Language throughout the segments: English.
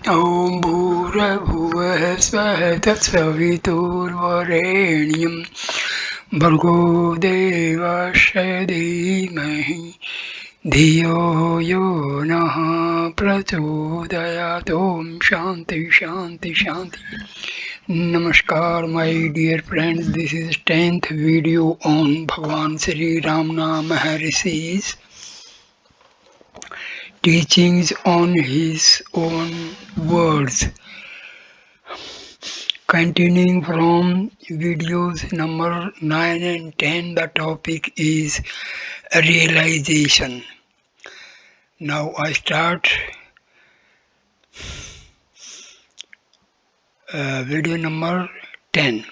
ॐ भूर्भुवः स्वः तत्सवितुर्वरेण्यं भर्गो देवस्य धीमहि धियो यो नः प्रचोदयात् ॐ शान्ति शान्ति शान्ति. Namaskar my dear friends, this is 10th video on Bhagwan Sri Ramana Maharshi's teachings on his own words. Continuing from videos number 9 and 10, the topic is realization. Now I start video number 10.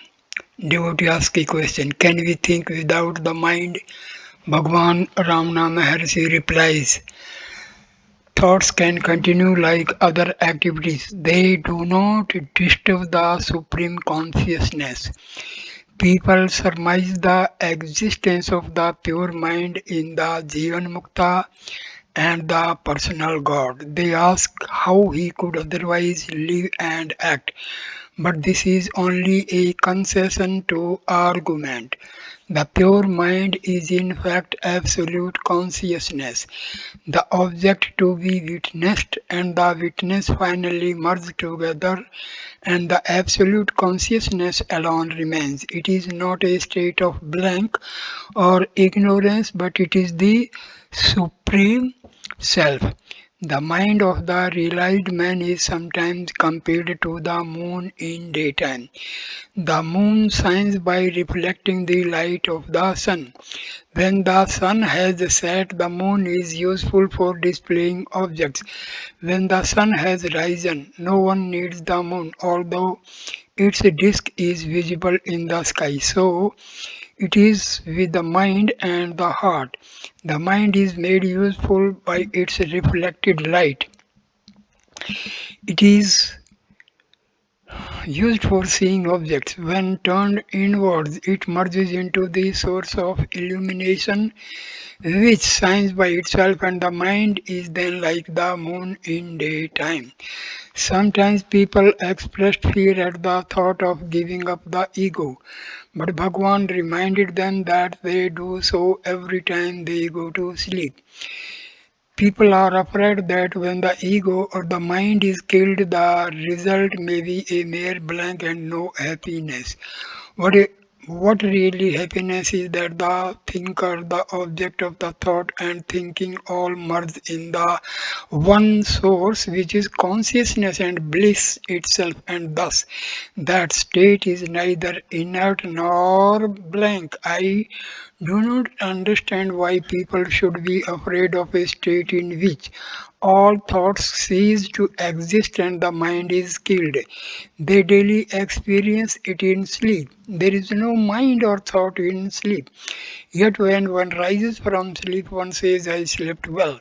Devotee asks a question, can we think without the mind? Bhagwan Ramana Maharshi replies, thoughts can continue like other activities. They do not disturb the supreme consciousness. People surmise the existence of the pure mind in the Jivan Mukta and the personal God. They ask how he could otherwise live and act. But this is only a concession to argument. The pure mind is in fact absolute consciousness, the object to be witnessed and the witness finally merge together, and the absolute consciousness alone remains. It is not a state of blank or ignorance, but it is the supreme self. The mind of the realized man is sometimes compared to the moon in daytime. The moon shines by reflecting the light of the sun. When the sun has set, the moon is useful for displaying objects. When the sun has risen, no one needs the moon, although its disk is visible in the sky. So, it is with the mind and the heart. The mind is made useful by its reflected light. It is used for seeing objects. When turned inwards, it merges into the source of illumination which shines by itself, and the mind is then like the moon in daytime. Sometimes people expressed fear at the thought of giving up the ego, but Bhagwan reminded them that they do so every time they go to sleep. People are afraid that when the ego or the mind is killed, the result may be a mere blank and no happiness. What, what really happiness is that the thinker, the object of the thought and thinking all merge in the one source which is consciousness and bliss itself, and thus that state is neither inert nor blank. I do not understand why people should be afraid of a state in which all thoughts cease to exist and the mind is killed. They daily experience it in sleep. There is no mind or thought in sleep. Yet when one rises from sleep, one says, I slept well.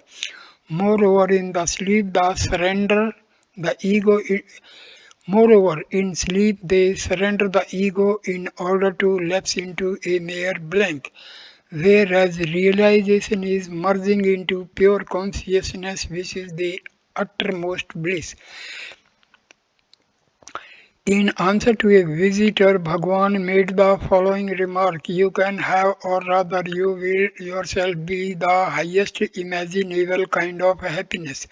Moreover, in the sleep, the surrender, the ego. Moreover, in sleep, they surrender the ego in order to lapse into a mere blank, whereas realization is merging into pure consciousness, which is the uttermost bliss. In answer to a visitor, Bhagwan made the following remark, you can have, or rather you will yourself be, the highest imaginable kind of happiness.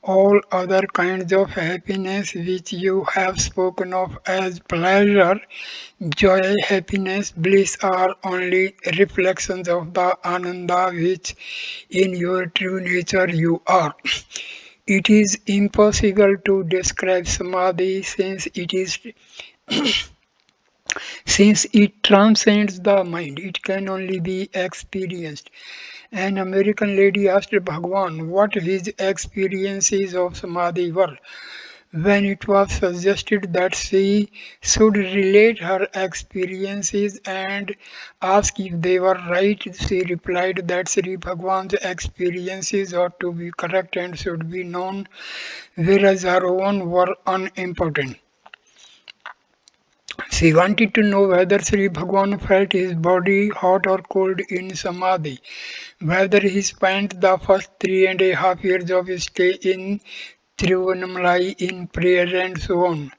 All other kinds of happiness which you have spoken of as pleasure, joy, happiness, bliss are only reflections of the Ananda which in your true nature you are. It is impossible to describe Samadhi since it transcends the mind. It can only be experienced. An American lady asked Bhagwan what his experiences of Samadhi were. When it was suggested that she should relate her experiences and ask if they were right, she replied that Sri Bhagwan's experiences ought to be correct and should be known, whereas her own were unimportant. She wanted to know whether Sri Bhagwan felt his body hot or cold in Samadhi, whether he spent the first 3.5 years of his stay in Tiruchuli in prayer and so on.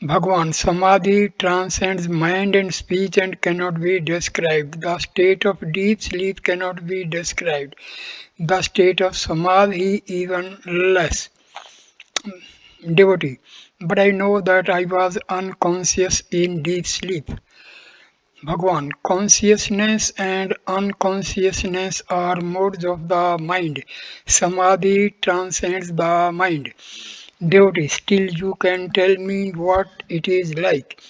Bhagwan, Samadhi transcends mind and speech and cannot be described. The state of deep sleep cannot be described. The state of Samadhi even less. Devotee, but I know that I was unconscious in deep sleep. Bhagwan, consciousness and unconsciousness are modes of the mind. Samadhi transcends the mind. Devotee, still you can tell me what it is like.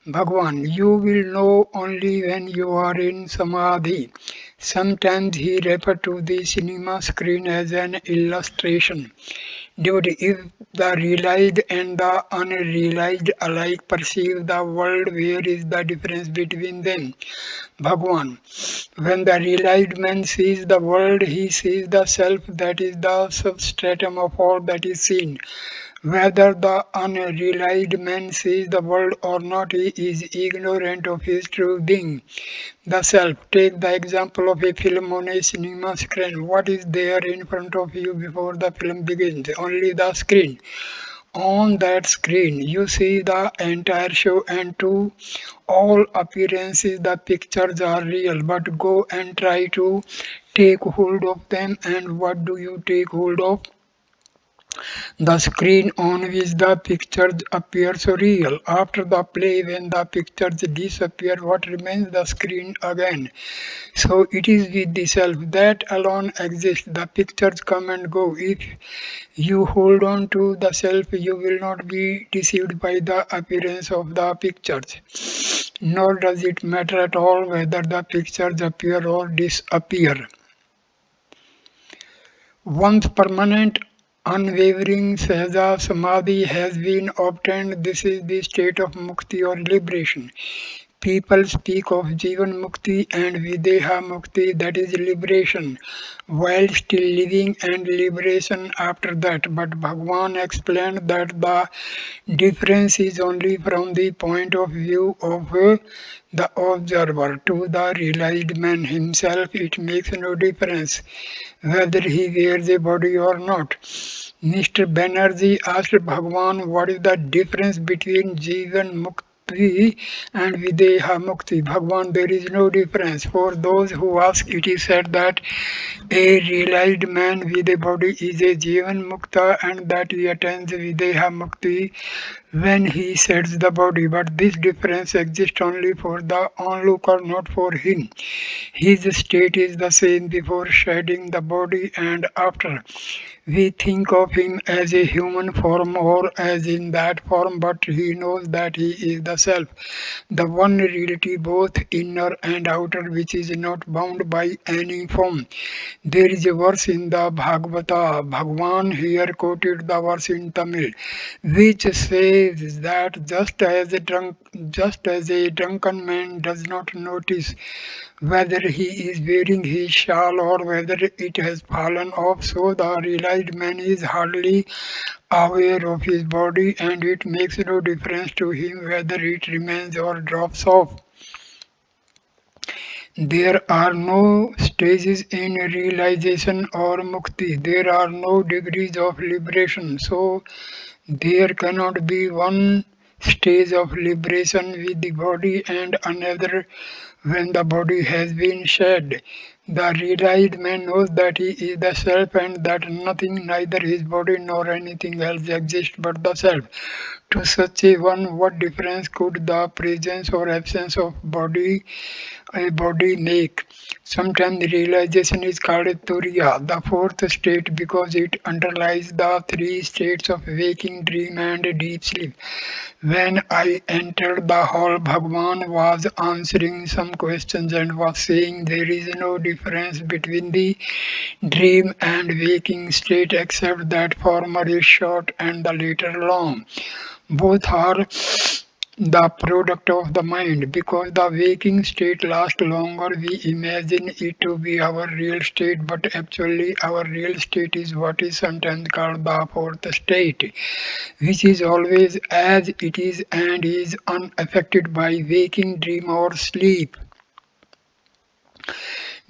Bhagwan, you will know only when you are in Samadhi. Sometimes he referred to the cinema screen as an illustration. Devotee, if the realized and the unrealized alike perceive the world, where is the difference between them? Bhagwan, when the realized man sees the world, he sees the self that is the substratum of all that is seen. Whether the unrealized man sees the world or not, he is ignorant of his true being. The self. Take the example of a film on a cinema screen. What is there in front of you before the film begins? Only the screen. On that screen, you see the entire show, and to all appearances, the pictures are real. But go and try to take hold of them, and what do you take hold of? The screen on which the pictures appear so real. After the play, when the pictures disappear, what remains? The screen again. So it is with the self that alone exists. The pictures come and go. If you hold on to the self, you will not be deceived by the appearance of the pictures. Nor does it matter at all whether the pictures appear or disappear. Once permanent, unwavering Sahaja Samadhi has been obtained, this is the state of Mukti or liberation. People speak of Jivan Mukti and Videha Mukti, that is liberation, while still living, and liberation after that. But Bhagwan explained that the difference is only from the point of view of the observer. To the realized man himself, it makes no difference whether he wears a body or not. Mr. Banerjee asked Bhagwan, what is the difference between Jivan Mukti and Videha Mukti? Bhagwan, there is no difference. For those who ask, it is said that a realized man with a body is a Jivan Mukta, and that he attains Videha Mukti when he sheds the body. But this difference exists only for the onlooker, not for him. His state is the same before shedding the body and after. We think of him as a human form or as in that form, but he knows that he is the self, the one reality, both inner and outer, which is not bound by any form. There is a verse in the Bhagavata. Bhagwan here quoted the verse in Tamil, which says that just as a drunken man does not notice whether he is wearing his shawl or whether it has fallen off, so the realized man is hardly aware of his body, and it makes no difference to him whether it remains or drops off. There are no stages in realization or mukti. There are no degrees of liberation. So there cannot be one stage of liberation with the body and another when the body has been shed. The realized man knows that he is the self and that nothing, neither his body nor anything else exists but the self. To such a one, what difference could the presence or absence of a body make? Sometimes realization is called Turiya, the fourth state, because it underlies the three states of waking, dream, and deep sleep. When I entered the hall, Bhagwan was answering some questions and was saying there is no difference between the dream and waking state except that former is short and the later long. Both are the product of the mind. Because the waking state lasts longer, we imagine it to be our real state, but actually our real state is what is sometimes called the fourth state, which is always as it is and is unaffected by waking, dream, or sleep.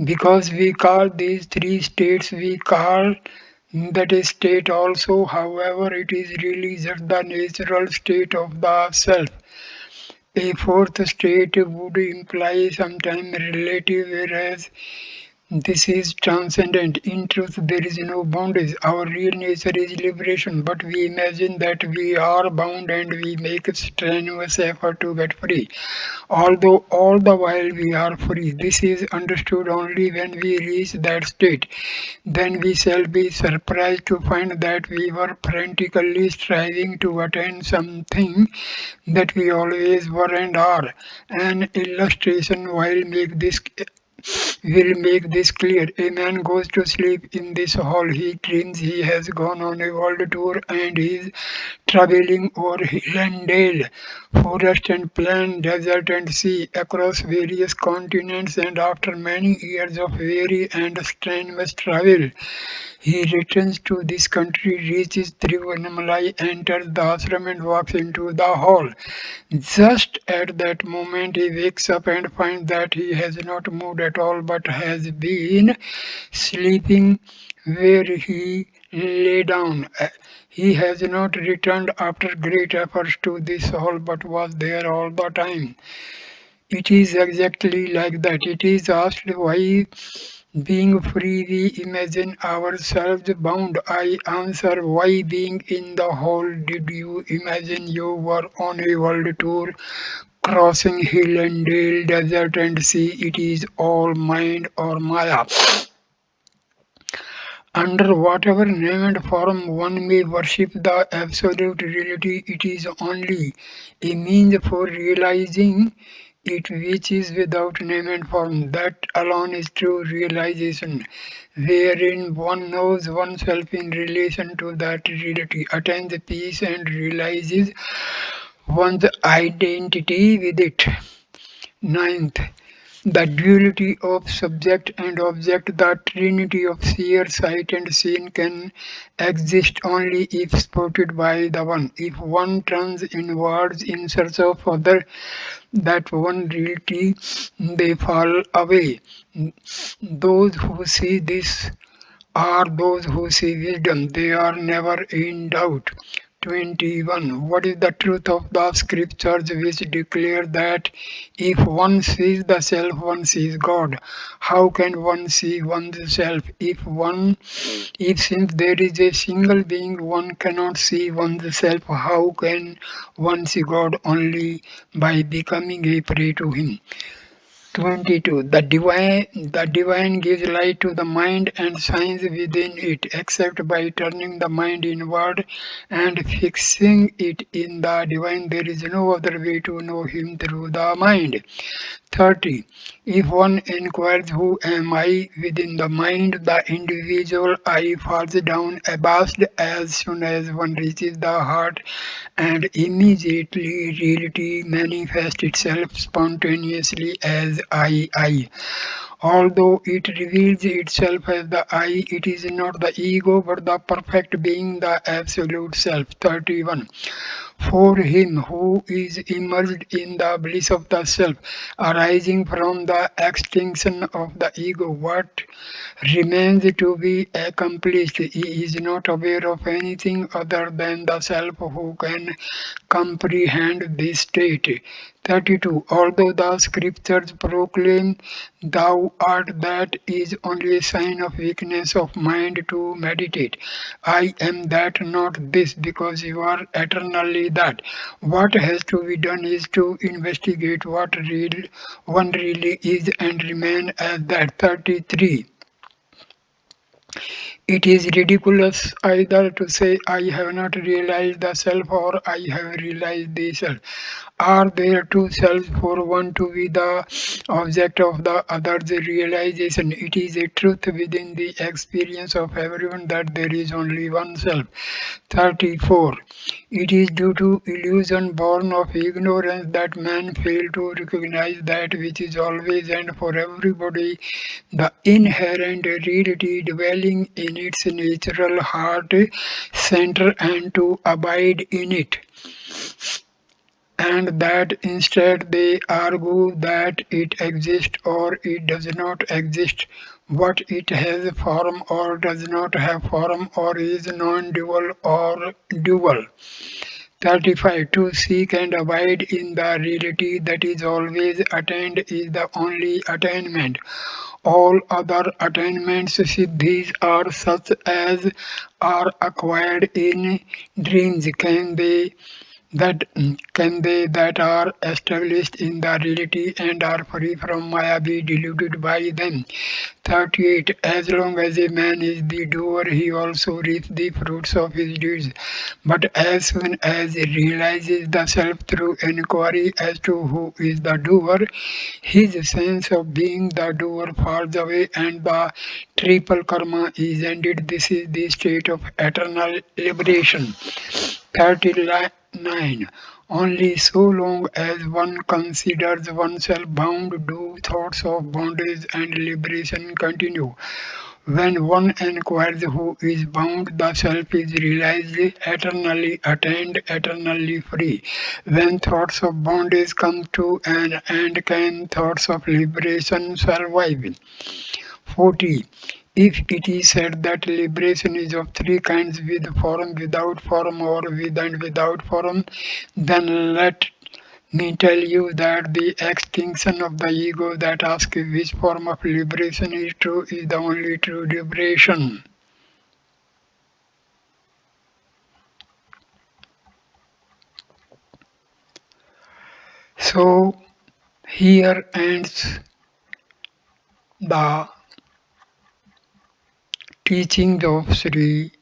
Because we call these three states, we call That state also, however, it is really just the natural state of the self. A fourth state would imply sometime relative, whereas this is transcendent. In truth, there is no boundaries. Our real nature is liberation, but we imagine that we are bound and we make a strenuous effort to get free. Although all the while we are free, this is understood only when we reach that state. Then we shall be surprised to find that we were frantically striving to attain something that we always were and are. An illustration will make this clear. A man goes to sleep in this hall. He dreams he has gone on a world tour and is traveling over hill and dale, forest and plain, desert and sea, across various continents, and after many years of weary and strenuous travel, he returns to this country, reaches Tiruchuli, enters the ashram and walks into the hall. Just at that moment he wakes up and finds that he has not moved at all but has been sleeping where he lay down. He has not returned after great efforts to this hall but was there all the time. It is exactly like that. It is asked why, being free, we imagine ourselves bound. I answer, why, being in the hall, did you imagine you were on a world tour, crossing hill and dale, desert and sea? It is all mind or maya. Under whatever name and form one may worship the absolute reality, it is only a means for realizing it which is without name and form. That alone is true realization, wherein one knows oneself in relation to that reality, attains peace and realizes one's identity with it. Ninth, the duality of subject and object, the trinity of seer, sight, and seen can exist only if supported by the one. If one turns inwards in search of other, that one reality, they fall away. Those who see this are those who see wisdom. They are never in doubt. 21. What is the truth of the scriptures which declare that if one sees the self, one sees God? How can one see oneself? If since there is a single being, one cannot see oneself, how can one see God? Only by becoming a prey to him. 22. The divine gives light to the mind and shines within it, except by turning the mind inward and fixing it in the divine. There is no other way to know him through the mind. 30. If one inquires who am I within the mind, the individual I falls down abashed as soon as one reaches the heart, and immediately reality manifests itself spontaneously as I. Although it reveals itself as the I, it is not the ego but the perfect being, the absolute self. 31. For him who is immersed in the bliss of the self, arising from the extinction of the ego, what remains to be accomplished? He is not aware of anything other than the self who can comprehend this state. 32. Although the scriptures proclaim thou art, that is only a sign of weakness of mind to meditate. I am that, not this, because you are eternally that. What has to be done is to investigate what one really is and remain as that. 33. It is ridiculous either to say I have not realized the self or I have realized the self. Are there two selves for one to be the object of the other's realization? It is a truth within the experience of everyone that there is only one self. 34. It is due to illusion born of ignorance that man fail to recognize that which is always and for everybody the inherent reality dwelling in its natural heart center and to abide in it, and that instead they argue that it exists or it does not exist. what it has form or does not have form, or is non-dual or dual. 35. To seek and abide in the reality that is always attained is the only attainment. All other attainments, siddhis, are such as are acquired in dreams. Can they that are established in the reality and are free from Maya be deluded by them? 38. As long as a man is the doer, he also reaps the fruits of his deeds. But as soon as he realizes the self through inquiry as to who is the doer, his sense of being the doer falls away and the triple karma is ended. This is the state of eternal liberation. 39. Only so long as one considers oneself bound do thoughts of bondage and liberation continue. When one inquires who is bound, the self is realized, eternally attained, eternally free. When thoughts of bondage come to an end, can thoughts of liberation survive? 40. If it is said that liberation is of three kinds, with form, without form, or with and without form, then let me tell you that the extinction of the ego that asks which form of liberation is true is the only true liberation. So here ends the teachings of Sri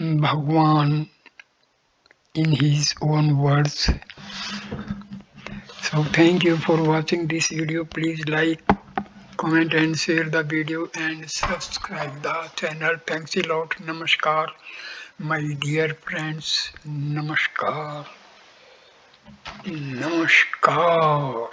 Bhagwan in his own words. So thank you for watching this video. Please like, comment and share the video and subscribe the channel. Thanks a lot. Namaskar, my dear friends. Namaskar. Namaskar.